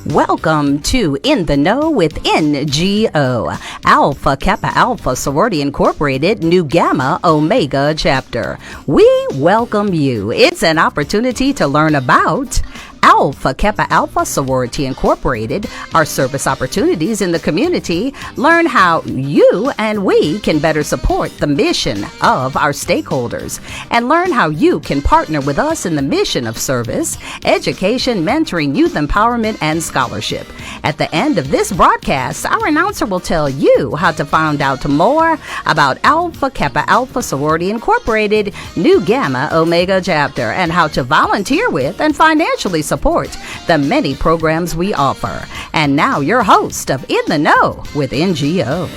Welcome to In the Know with NGO, Alpha Kappa Alpha Sorority Incorporated, Nu Gamma Omega Chapter. We welcome you. It's an opportunity to learn about Alpha Kappa Alpha Sorority Incorporated, our service opportunities in the community, learn how you and we can better support the mission of our stakeholders, and learn how you can partner with us in the mission of service, education, mentoring, youth empowerment, and scholarship. At the end of this broadcast, our announcer will tell you how to find out more about Alpha Kappa Alpha Sorority Incorporated, Nu Gamma Omega Chapter, and how to volunteer with and financially support the many programs we offer. And now your host of In the Know with NGO.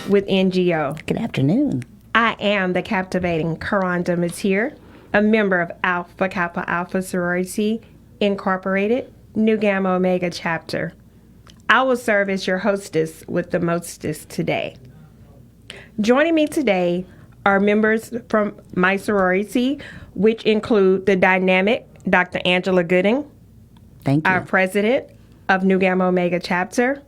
With NGO. Good afternoon. I am the captivating Karonda Matier, a member of Alpha Kappa Alpha Sorority Incorporated, Nu Gamma Omega Chapter. I will serve as your hostess with the mostest today. Joining me today are members from my sorority, which include the dynamic Dr. Angela Gooding, Thank you. our president of Nu Gamma Omega Chapter,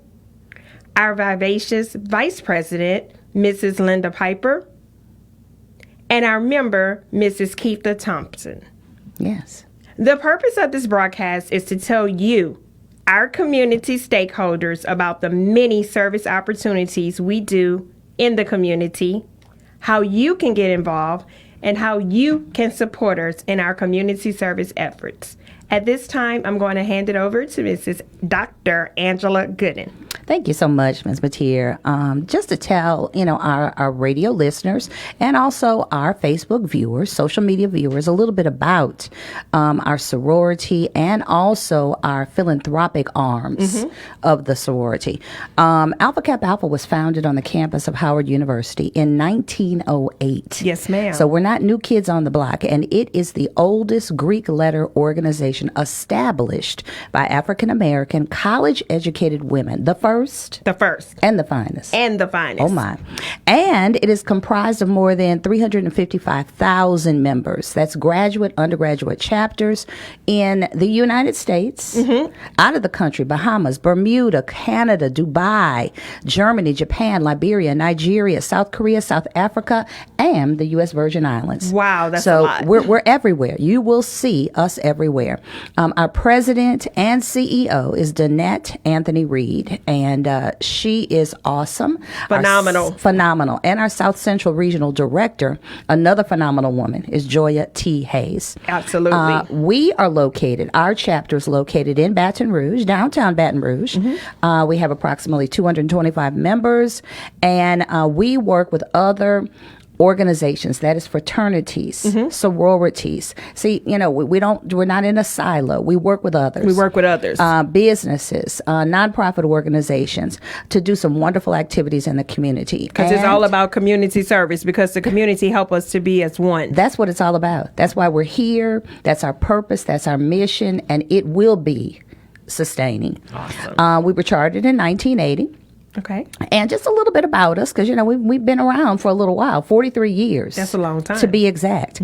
our vivacious vice president, Mrs. Linda Piper, and our member, Mrs. Keitha Thompson. Yes. The purpose of this broadcast is to tell you, our community stakeholders, about the many service opportunities we do in the community, how you can get involved, and how you can support us in our community service efforts. At this time, I'm going to hand it over to Mrs. Dr. Angela Gooden. Thank you so much, Ms. Matier. Just to tell, our radio listeners and also our Facebook viewers, social media viewers, a little bit about our sorority and also our philanthropic arms of the sorority. Alpha Kappa Alpha was founded on the campus of Howard University in 1908. Yes, ma'am. So we're not new kids on the block, and it is the oldest Greek letter organization established by African-American college-educated women. The first. And the finest. Oh, my. And it is comprised of more than 355,000 members. That's graduate, undergraduate chapters in the United States, out of the country, Bahamas, Bermuda, Canada, Dubai, Germany, Japan, Liberia, Nigeria, South Korea, South Africa, and the U.S. Virgin Islands. Wow, that's a lot. So we're everywhere. You will see us everywhere. Our president and CEO is Danette Anthony Reed, and she is awesome. Phenomenal. And our South Central Regional Director, another phenomenal woman, is Joya T. Hayes. Absolutely. We are located, our chapter is located in Baton Rouge, downtown Baton Rouge. We have approximately 225 members, and we work with other organizations, that is fraternities, sororities. See, we're not in a silo. We work with others. Businesses, nonprofit organizations to do some wonderful activities in the community. Because it's all about community service, because the community help us to be as one. That's what it's all about. That's why we're here. That's our purpose. That's our mission. And it will be sustaining. Awesome. We were chartered in 1980. Okay. And just a little bit about us, because, we've been around for a little while, 43 years. That's a long time. To be exact.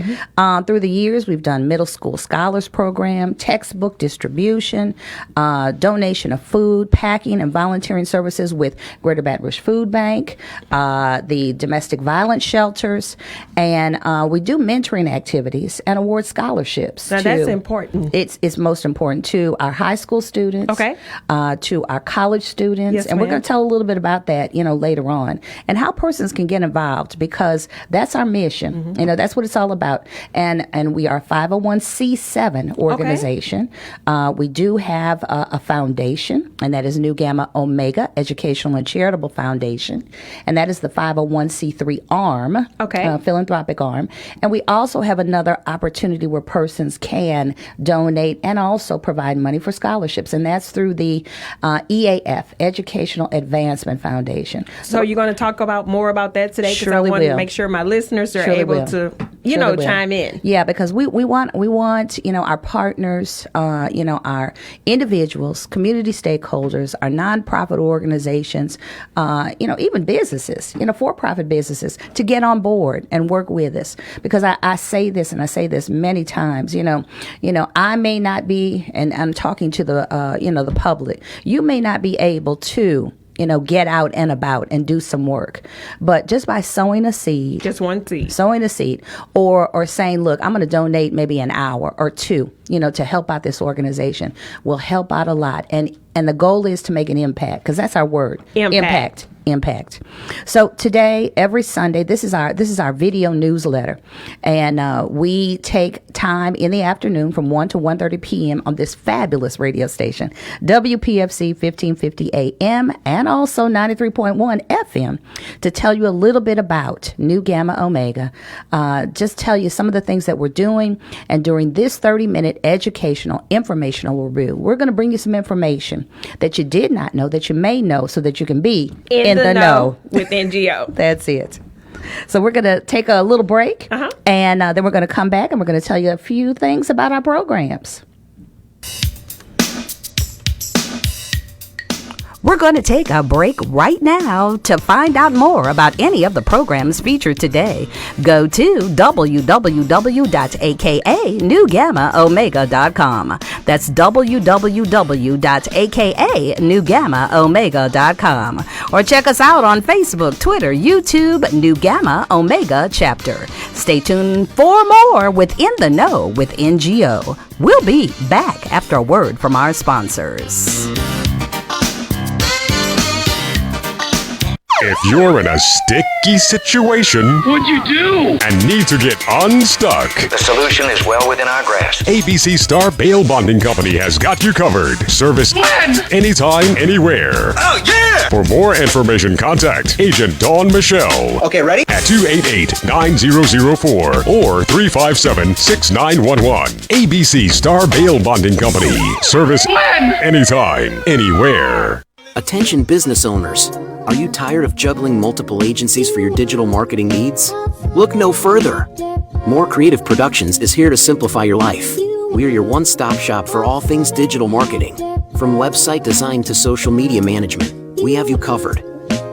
Through the years, we've done middle school scholars program, textbook distribution, donation of food, packing, and volunteering services with Greater Baton Rouge Food Bank, the domestic violence shelters, and we do mentoring activities and award scholarships. Now, that's important. It's most important to our high school students, to our college students, yes, and we're going to tell a little bit about that, later on, and how persons can get involved, because that's our mission. That's what it's all about. And we are a 501c7 organization. We do have a foundation, and that is Nu Gamma Omega Educational and Charitable Foundation, and that is the 501c3 arm, philanthropic arm. And we also have another opportunity where persons can donate and also provide money for scholarships, and that's through the EAF, Educational Advancement Foundation. So you're going to talk about more about that today, because I want to make sure my listeners are able to chime in. Yeah, because we want our partners, our individuals, community stakeholders, our nonprofit organizations, even businesses, for-profit businesses, to get on board and work with us. Because I say this, and I say this many times. I may not be, and I'm talking to the public. You may not be able to get out and about and do some work. But just by sowing a seed, just one seed, or saying, look, I'm going to donate maybe an hour or two, to help out this organization, will help out a lot. And the goal is to make an impact, because that's our word. Impact. So today, every Sunday, this is our video newsletter, and we take time in the afternoon from 1 to 1:30 p.m. on this fabulous radio station, WPFC 1550 AM and also 93.1 FM, to tell you a little bit about Nu Gamma Omega. Just tell you some of the things that we're doing, and during this 30-minute educational, informational review, we're going to bring you some information that you did not know, that you may know, so that you can be in the know with NGO. That's it. So we're going to take a little break, and then we're going to come back, and we're going to tell you a few things about our programs. We're going to take a break right now. To find out more about any of the programs featured today, go to www.akaNewGammaOmega.com. That's www.akaNewGammaOmega.com. Or check us out on Facebook, Twitter, YouTube, Nu Gamma Omega Chapter. Stay tuned for more with In the Know with NGO. We'll be back after a word from our sponsors. If you're in a sticky situation, what'd you do? And need to get unstuck, the solution is well within our grasp. ABC Star Bail Bonding Company has got you covered. Service when? Anytime, anywhere. Oh, yeah! For more information, contact Agent Dawn Michelle. Okay, ready? At 288-9004 or 357-6911. ABC Star Bail Bonding Company. Service when? Anytime, anywhere. Attention business owners. Are you tired of juggling multiple agencies for your digital marketing needs? Look no further. More Creative Productions is here to simplify your life. We are your one-stop shop for all things digital marketing. From website design to social media management, we have you covered.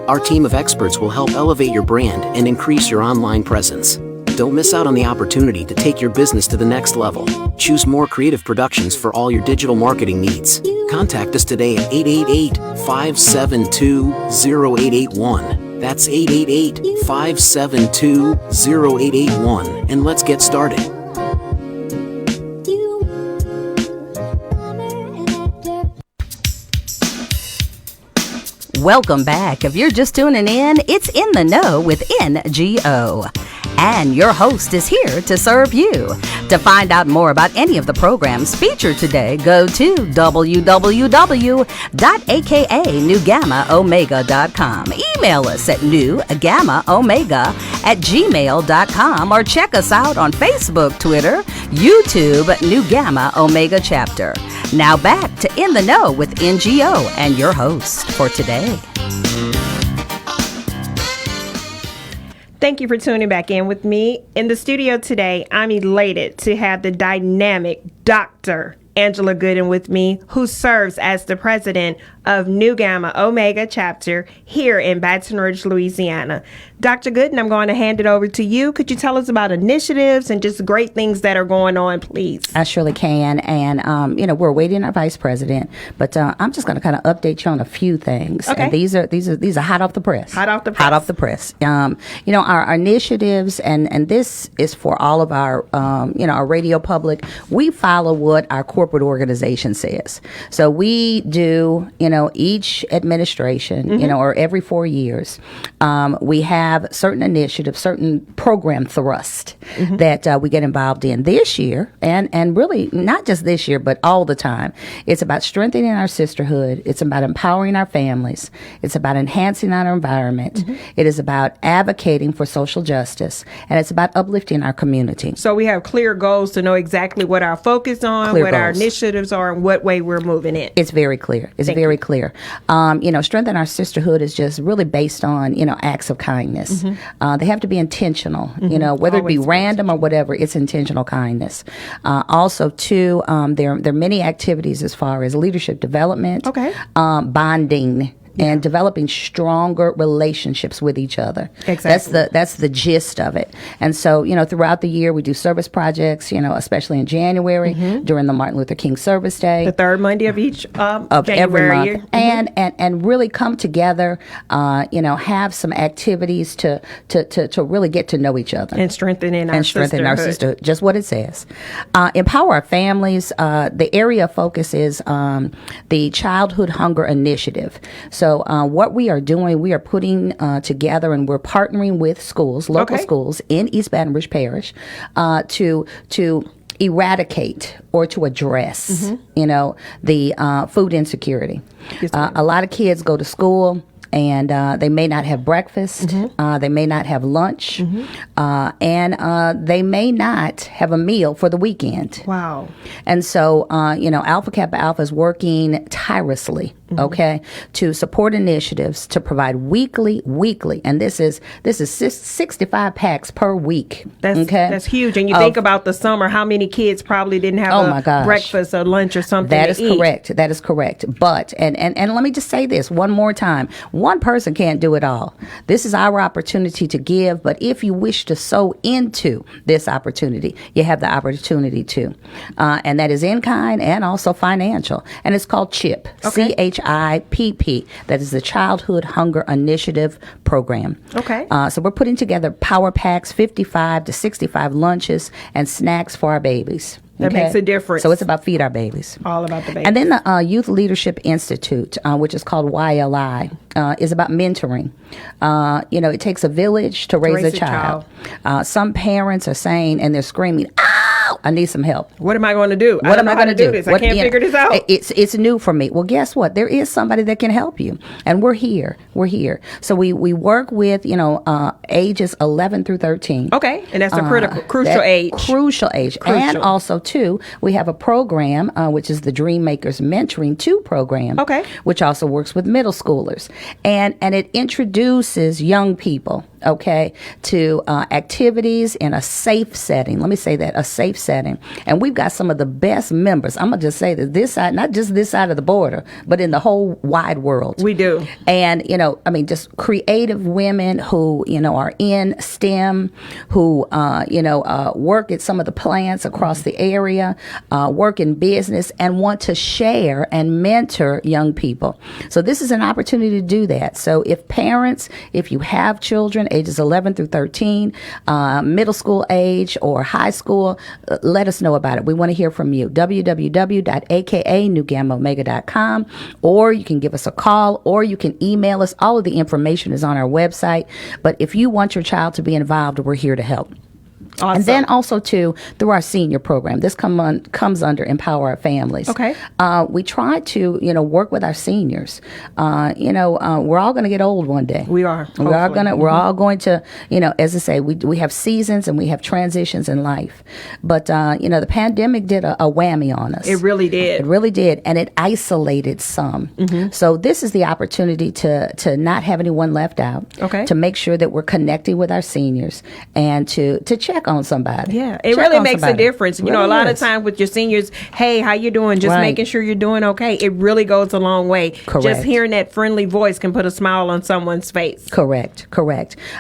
Our team of experts will help elevate your brand and increase your online presence. Don't miss out on the opportunity to take your business to the next level. Choose More Creative Productions for all your digital marketing needs. Contact us today at 888-572-0881. That's 888-572-0881. And let's get started. Welcome back. If you're just tuning in, it's In the Know with NGO. And your host is here to serve you. To find out more about any of the programs featured today, go to www.akaNewGammaOmega.com. Email us at newgammaomega@gmail.com, or check us out on Facebook, Twitter, YouTube, Nu Gamma Omega Chapter. Now back to In the Know with NGO and your host for today. Thank you for tuning back in with me. In the studio today, I'm elated to have the dynamic Dr. Angela Gooden with me, who serves as the president of Nu Gamma Omega Chapter here in Baton Rouge, Louisiana. Dr. Gooden, I'm going to hand it over to you. Could you tell us about initiatives and just great things that are going on, please? I surely can. And, we're waiting our vice president, but I'm just going to kind of update you on a few things. Okay. And these are hot off the press. Hot off the press. Our initiatives, and this is for all of our, our radio public. We follow what our corporate organization says. So we do, each administration, or every 4 years, we have certain initiatives, certain program thrust that we get involved in this year, and really not just this year, but all the time. It's about strengthening our sisterhood. It's about empowering our families. It's about enhancing our environment. It is about advocating for social justice, and it's about uplifting our community. So we have clear goals to know exactly what our focus on, what our initiatives are, and what way we're moving in. It's very clear. It's very clear. Strengthen our sisterhood is just really based on, acts of kindness. They have to be intentional, whether it be Always random or whatever, it's intentional kindness. Also, too, there are many activities as far as leadership development, bonding, and developing stronger relationships with each other. Exactly. That's the gist of it. And so, throughout the year, we do service projects, especially in January during the Martin Luther King Service Day. The third Monday of each of January every month. year. And really come together, have some activities to really get to know each other. And strengthen our sisterhood. Just what it says. Empower our families. The area of focus is the Childhood Hunger Initiative. So what we are doing, we are putting together and we're partnering with schools, local schools in East Baton Rouge Parish to eradicate or to address, the food insecurity. Yes, a lot of kids go to school and they may not have breakfast, they may not have lunch, and they may not have a meal for the weekend. Wow. And so, Alpha Kappa Alpha is working tirelessly, to support initiatives to provide weekly, and this is 65 packs per week. That's huge. And you think about the summer, how many kids probably didn't have breakfast or lunch or something That to is eat. correct. That is correct. But, and let me just say this one more time. One person can't do it all. This is our opportunity to give, but if you wish to sow into this opportunity, you have the opportunity to. And that is in kind and also financial. And it's called CHIP, CHIPP. That is the Childhood Hunger Initiative Program. So we're putting together power packs, 55 to 65 lunches and snacks for our babies. That makes a difference. So it's about feed our babies. All about the babies. And then the Youth Leadership Institute, which is called YLI, is about mentoring. It takes a village to raise a child. Some parents are saying, and they're screaming, "Ow, I need some help. What am I going to do? What am I going to do? This? I can't figure this out." It's new for me. Well, guess what? There is somebody that can help you. And we're here. So we work with, ages 11 through 13. Okay. And that's a crucial age. Crucial age. And also, too, we have a program, which is the Dream Makers Mentoring 2 program, which also works with middle schoolers. And it introduces young people, to activities in a safe setting. Let me say that, a safe setting. And we've got some of the best members. I'm going to just say that this side, not just this side of the border, but in the whole wide world. We do. And, just creative women who, are in STEM, who, work at some of the plants across the area, work in business, and want to share and mentor young people. So this is an opportunity to do that. So if you have children ages 11 through 13, middle school age or high school, let us know about it. We want to hear from you. www.akanewgammaomega.com, or you can give us a call, or you can email us. All of the information is on our website. But if you want your child to be involved, we're here to help. Awesome. And then also, too, through our senior program, this comes under Empower Our Families. We try to, work with our seniors. We're all going to get old one day. We are. We're all going to, as I say, we have seasons and we have transitions in life. But, the pandemic did a whammy on us. It really did. It really did. And it isolated some. So this is the opportunity to not have anyone left out. To make sure that we're connecting with our seniors and to check on somebody. Yeah, it really makes a difference. A lot of times with your seniors, hey, how you doing? Just making sure you're doing okay. It really goes a long way. Correct. Just hearing that friendly voice can put a smile on someone's face. Correct.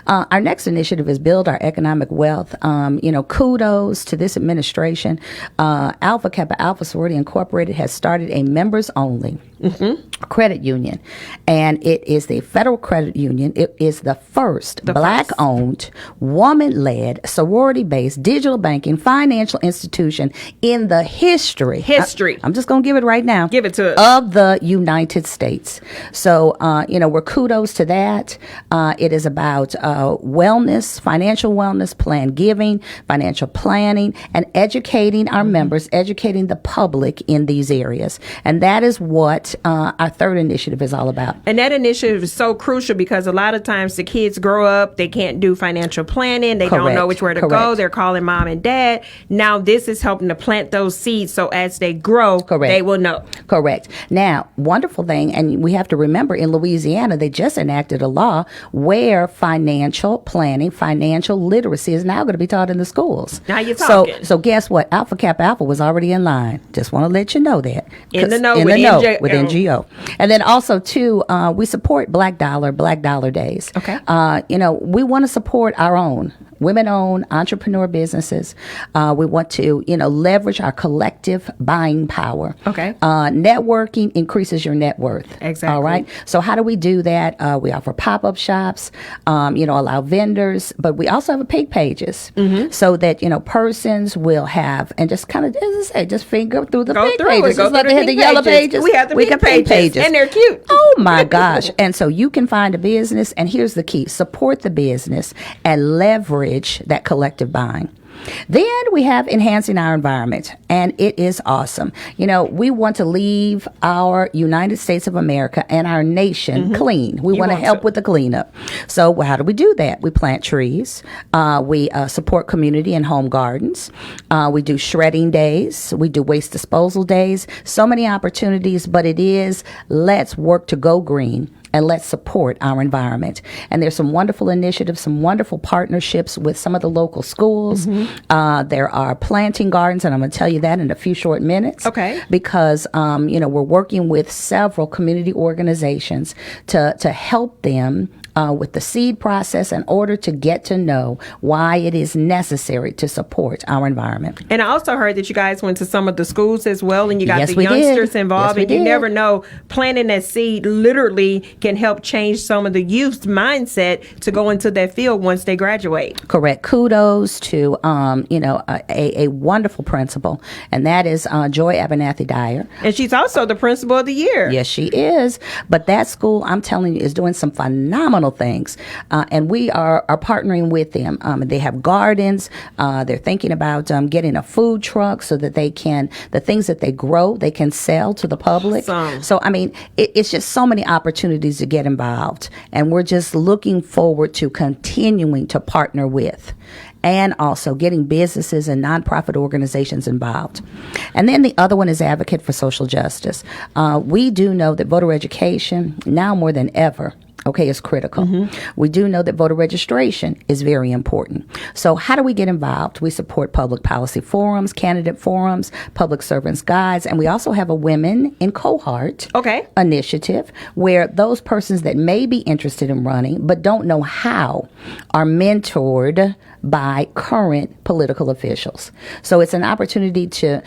Our next initiative is Build Our Economic Wealth. Kudos to this administration. Alpha Kappa Alpha Sorority Incorporated has started a members only credit union, and it is the federal credit union. It is the first Black-owned, woman-led, sorority-based digital banking financial institution in the history. I'm just going to give it right now. Give it to us. Of the United States. So, we're kudos to that. It is about wellness, financial wellness, plan giving, financial planning, and educating our members, educating the public in these areas. And that is what what our third initiative is all about. And that initiative is so crucial because a lot of times the kids grow up, they can't do financial planning, they don't know which way to go, they're calling mom and dad. Now this is helping to plant those seeds so as they grow, they will know. Correct. Now, wonderful thing, and we have to remember in Louisiana, they just enacted a law where financial planning, financial literacy is now going to be taught in the schools. Now you're talking. So guess what? Alpha Kappa Alpha was already in line. Just want to let you know that. In the know with NGO. And then also, too, we support Black Dollar Days. Okay. We want to support our own women-owned entrepreneur businesses. We want to, leverage our collective buying power. Okay. Networking increases your net worth. Exactly. All right. So how do we do that? We offer pop-up shops, allow vendors, but we also have pig pages so that, persons will have, and just kind of, as I say, just finger through the pig pages. Just like they had the yellow pages. We have the pig pages. And they're cute. Oh, my gosh. And so you can find a business, and here's the key: support the business and leverage that collective buying. Then we have enhancing our environment, and it is awesome. We want to leave our United States of America and our nation clean. We want to help with the cleanup. So how do we do that? We plant trees. We support community and home gardens. We do shredding days. We do waste disposal days. So many opportunities, but it is let's work to go green. And let's support our environment. And there's some wonderful initiatives, some wonderful partnerships with some of the local schools. There are planting gardens, and I'm going to tell you that in a few short minutes. Okay. Because, we're working with several community organizations to help them with the seed process in order to get to know why it is necessary to support our environment. And I also heard that you guys went to some of the schools as well, and you got Yes, the we youngsters did. involved. Yes, and we you did. never know, planting that seed literally can help change some of the youth's mindset to go into that field once they graduate. Correct. Kudos to a wonderful principal, and that is Joy Abernathy Dyer. And she's also the principal of the year. Yes, she is. But that school, I'm telling you, is doing some phenomenal things. And we are partnering with them. They have gardens. They're thinking about getting a food truck so that they can, the things that they grow, they can sell to the public. Awesome. So, it's just so many opportunities to get involved. And we're just looking forward to continuing to partner with and also getting businesses and nonprofit organizations involved. And then the other one is Advocate for Social Justice. We do know that voter education, now more than ever, is critical. We do know that voter registration is very important. So how do we get involved? We support public policy forums, candidate forums, public servants guides, and we also have a Women in Cohort initiative where those persons that may be interested in running but don't know how are mentored by current political officials. So it's an opportunity to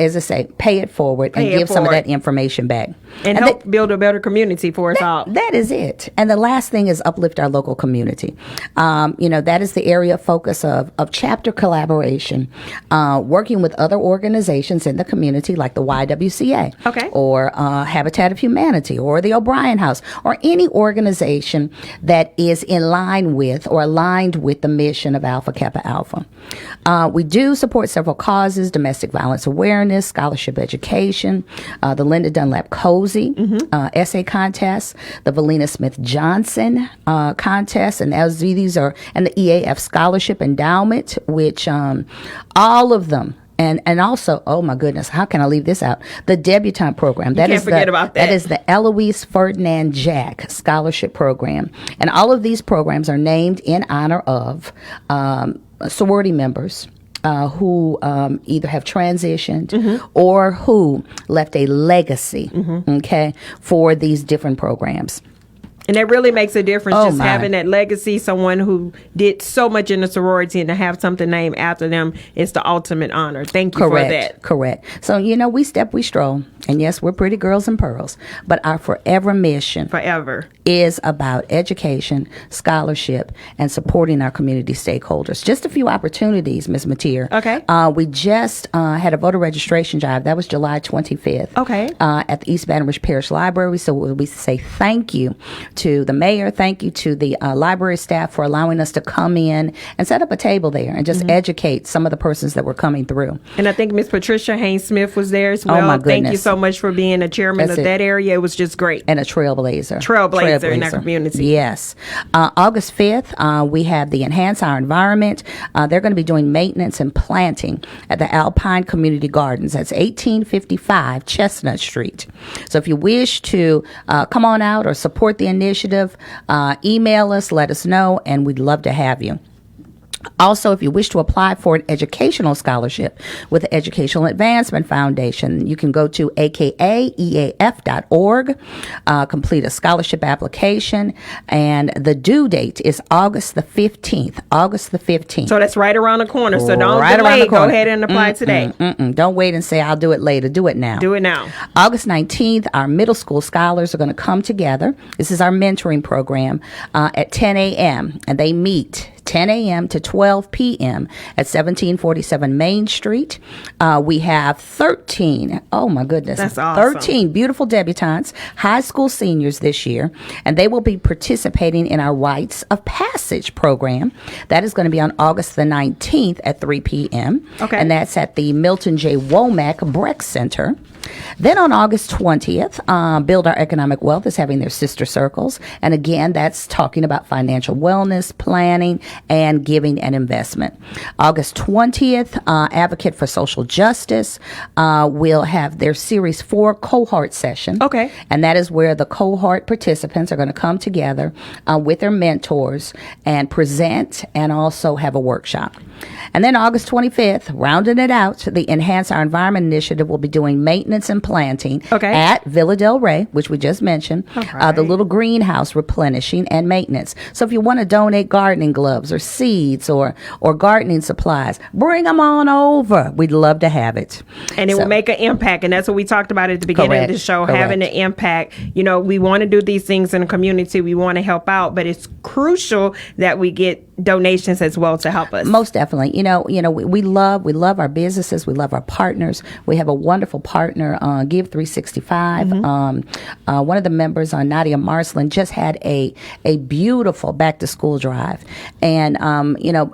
as I say, pay it forward and give some of that information back. And help build a better community for us all. That is it. And the last thing is uplift our local community. That is the area of focus of chapter collaboration, working with other organizations in the community like the YWCA or Habitat of Humanity or the O'Brien House or any organization that is in line with or aligned with the mission of Alpha Kappa Alpha. We do support several causes: domestic violence awareness, scholarship education, the Linda Dunlap Cozy essay contest, the Valina Smith Johnson contest, and these are, and the EAF scholarship endowment, which all of them. And also, oh my goodness, how can I leave this out? The debutante program. Can't forget about that. That is the Eloise Ferdinand Jack Scholarship Program. And all of these programs are named in honor of sorority members who either have transitioned or who left a legacy, for these different programs. And that really makes a difference, having that legacy, someone who did so much in the sorority, and to have something named after them is the ultimate honor. Thank you for that. Correct. So, we step, we stroll. And yes, we're pretty girls and pearls. But our forever mission is about education, scholarship, and supporting our community stakeholders. Just a few opportunities, Ms. Mateer. We just had a voter registration drive. That was July 25th. At the East Baton Rouge Parish Library. So we say thank you to the mayor. Thank you to the library staff for allowing us to come in and set up a table there and just educate some of the persons that were coming through. And I think Miss Patricia Haynes-Smith was there as well. Oh, my goodness. Thank you so much for being a chairman of that area. It was just great. And a trailblazer. Trailblazer in our community. Yes. August 5th, we have the Enhance Our Environment. They're going to be doing maintenance and planting at the Alpine Community Gardens. That's 1855 Chestnut Street. So if you wish to come on out or support the initiative, email us, let us know, and we'd love to have you. Also, if you wish to apply for an educational scholarship with the Educational Advancement Foundation, you can go to akaeaf.org, complete a scholarship application, and the due date is August the 15th. August the 15th. So that's right around the corner. So don't Right around delay. the corner. Go ahead and apply today. Don't wait and say, I'll do it later. Do it now. Do it now. August 19th, our middle school scholars are going to come together. This is our mentoring program at 10 a.m., and they meet 10 a.m. to 12 p.m. at 1747 Main Street. We have 13, oh my goodness, that's awesome. 13 beautiful debutantes, high school seniors this year, and they will be participating in our Rites of Passage program. That is going to be on August the 19th at 3 p.m. Okay. And that's at the Milton J. Womack Breck Center. Then on August 20th, Build Our Economic Wealth is having their sister circles. And again, that's talking about financial wellness, planning, and giving and investment. August 20th, Advocate for Social Justice will have their Series 4 cohort session. Okay. And that is where the cohort participants are going to come together with their mentors and present and also have a workshop. And then August 25th, rounding it out, the Enhance Our Environment Initiative will be doing maintenance and planting at Villa Del Rey, which we just mentioned, the little greenhouse replenishing and maintenance. So if you want to donate gardening gloves or seeds or gardening supplies, bring them on over. We'd love to have it. And it will make an impact. And that's what we talked about at the beginning of the show, having an impact. You know, we want to do these things in the community. We want to help out, but it's crucial that we get donations as well to help us. Most definitely. You know, we love our businesses. We love our partners. We have a wonderful partner, Give 365. One of the members, Nadia Marsland, just had a beautiful back to school drive. And,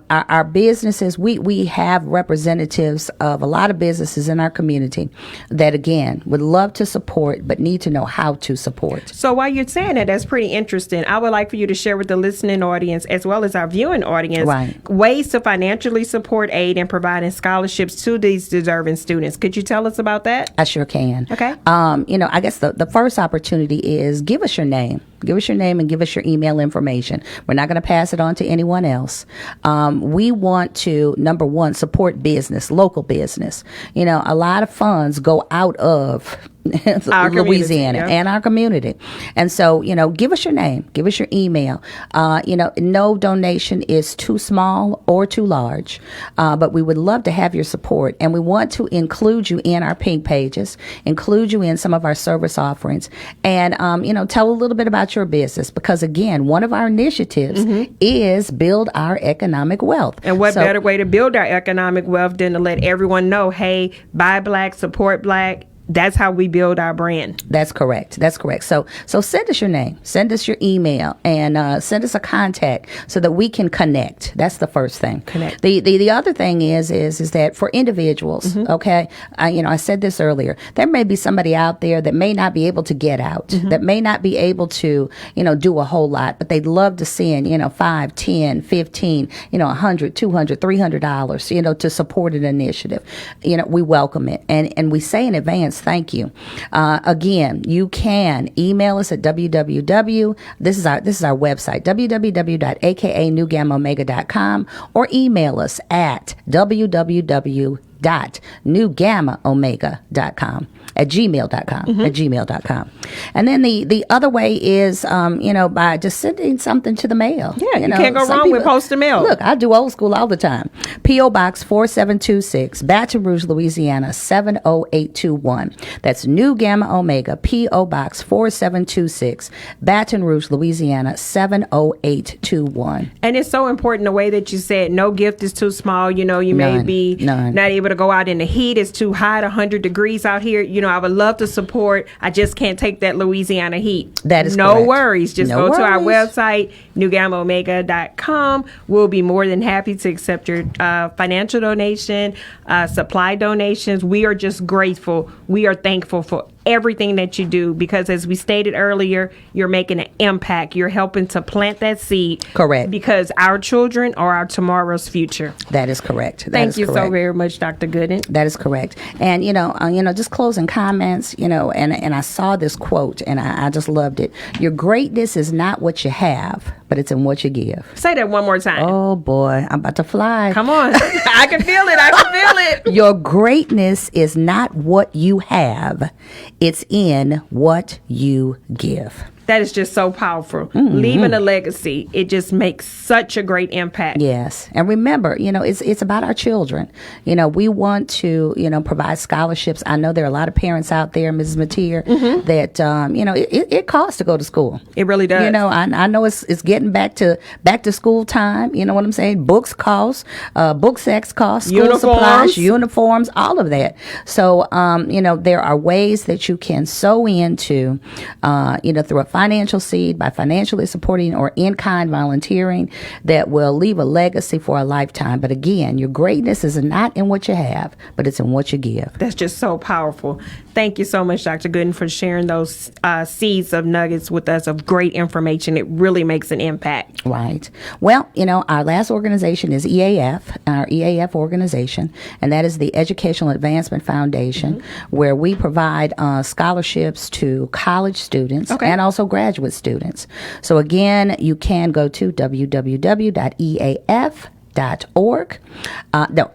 our businesses, we have representatives of a lot of businesses in our community that, again, would love to support, but need to know how to support. So while you're saying that, that's pretty interesting. I would like for you to share with the listening audience, as well as our viewing audience, ways to financially support aid and providing scholarships to these deserving students. Could you tell us about that? I sure can. Okay. I guess the first opportunity is give us your name. Give us your name and give us your email information. We're not going to pass it on to anyone else. We want to, number one, support business, local business. You know, a lot of funds go out of Louisiana and our community. And so, give us your name, give us your email. No donation is too small or too large, but we would love to have your support. And we want to include you in our pink pages, include you in some of our service offerings, and, tell a little bit about your business. Because, again, one of our initiatives is Build Our Economic Wealth. And what better way to build our economic wealth than to let everyone know, hey, buy Black, support Black. That's how we build our brand. That's correct. So send us your name, send us your email, and send us a contact so that we can connect. That's the first thing. Connect. The other thing is that for individuals, okay, I said this earlier, there may be somebody out there that may not be able to get out, that may not be able to, do a whole lot, but they'd love to send, $5, $10, $15, $100, $200, $300, to support an initiative. We welcome it, and we say in advance, thank you. Again, you can email us at this is our website, www.akanewgammaomega.com, or email us at www.newgammaomega.com at gmail.com. And then the other way is, by just sending something to the mail. Yeah, you can't go wrong with postal mail. Look, I do old school all the time. P.O. Box 4726, Baton Rouge, Louisiana, 70821. That's New Gamma Omega, P.O. Box 4726, Baton Rouge, Louisiana, 70821. And it's so important the way that you said no gift is too small. You may be not able to go out in the heat. It's too hot, 100 degrees out here. I would love to support. I just can't take that Louisiana heat. That is no correct. worries. Just No go to our worries. website, newgammaomega.com. We'll be more than happy to accept your financial donation, supply donations. We are just grateful. We are thankful for everything that you do, because as we stated earlier, you're making an impact. You're helping to plant that seed. Correct. Because our children are our tomorrow's future. That is correct. Thank you so very much, Dr. Gooden. That is correct. And, just closing comments, and I saw this quote and I just loved it. Your greatness is not what you have, but it's in what you give. Say that one more time. Oh, boy. I'm about to fly. Come on. I can feel it. I can feel it. Your greatness is not what you have. It's in what you give. That is just so powerful. Leaving a legacy, it just makes such a great impact. Yes. And remember, it's about our children. We want to, provide scholarships. I know there are a lot of parents out there, Mrs. Mateer, that, it costs to go to school. It really does. I know it's getting back to school time. You know what I'm saying? Books cost, book sacks cost, school supplies, uniforms, all of that. So, there are ways that you can sow into, through a financial seed, by financially supporting or in-kind volunteering, that will leave a legacy for a lifetime. But again, your greatness is not in what you have, but it's in what you give. That's just so powerful. Thank you so much, Dr. Gooden, for sharing those seeds of nuggets with us of great information. It really makes an impact. Right. Well, our last organization is EAF, our EAF organization, and that is the Educational Advancement Foundation, where we provide scholarships to college students and also graduate students. So again, you can go to www.eaf.org,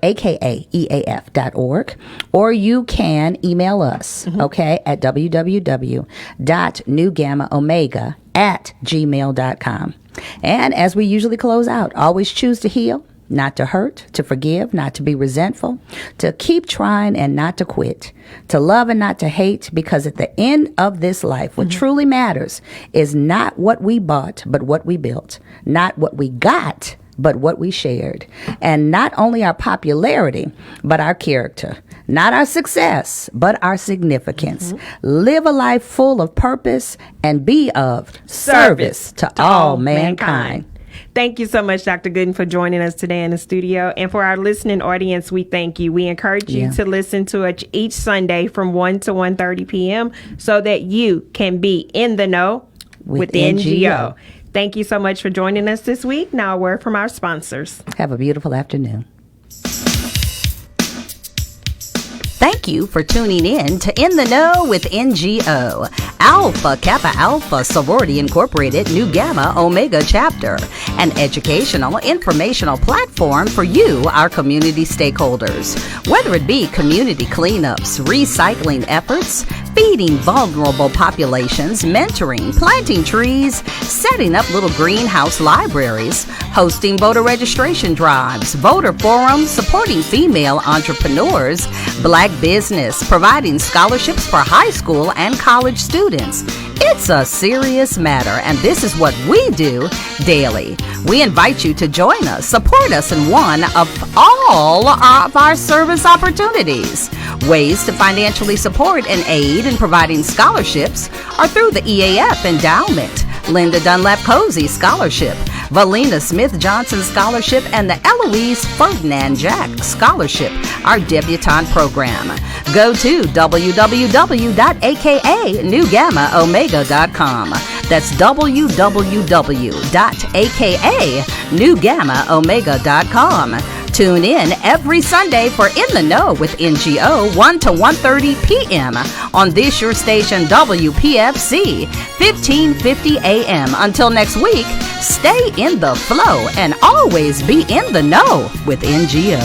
aka EAF.org, or you can email us, at www.newgammaomega@gmail.com. And as we usually close out, always choose to heal, not to hurt, to forgive, not to be resentful, to keep trying and not to quit, to love and not to hate, because at the end of this life, what truly matters is not what we bought, but what we built, not what we got, but what we shared, and not only our popularity, but our character, not our success, but our significance. Live a life full of purpose and be of service to all mankind. Thank you so much, Dr. Gooden, for joining us today in the studio. And for our listening audience, we thank you. We encourage you to listen to it each Sunday from 1 to 1:30 p.m. so that you can be in the know with NGO. Thank you so much for joining us this week. Now a word from our sponsors. Have a beautiful afternoon. Thank you for tuning in to In the Know with NGO, Alpha Kappa Alpha Sorority Incorporated New Gamma Omega Chapter, an educational, informational platform for you, our community stakeholders. Whether it be community cleanups, recycling efforts, feeding vulnerable populations, mentoring, planting trees, setting up little greenhouse libraries, hosting voter registration drives, voter forums, supporting female entrepreneurs, black business, providing scholarships for high school and college students. It's a serious matter, and this is what we do daily. We invite you to join us, support us in one of all of our service opportunities. Ways to financially support and aid in providing scholarships are through the EAF Endowment, Linda Dunlap Cozy Scholarship, Valina Smith Johnson Scholarship, and the Eloise Ferdinand Jack Scholarship, our debutante program. Go to www.akanewgammaomega.com. That's www.akanewgammaomega.com. Tune in every Sunday for In the Know with NGO 1 to 1:30 p.m. on this your station WPFC 1550 AM. Until next week, stay in the flow and always be in the know with NGO.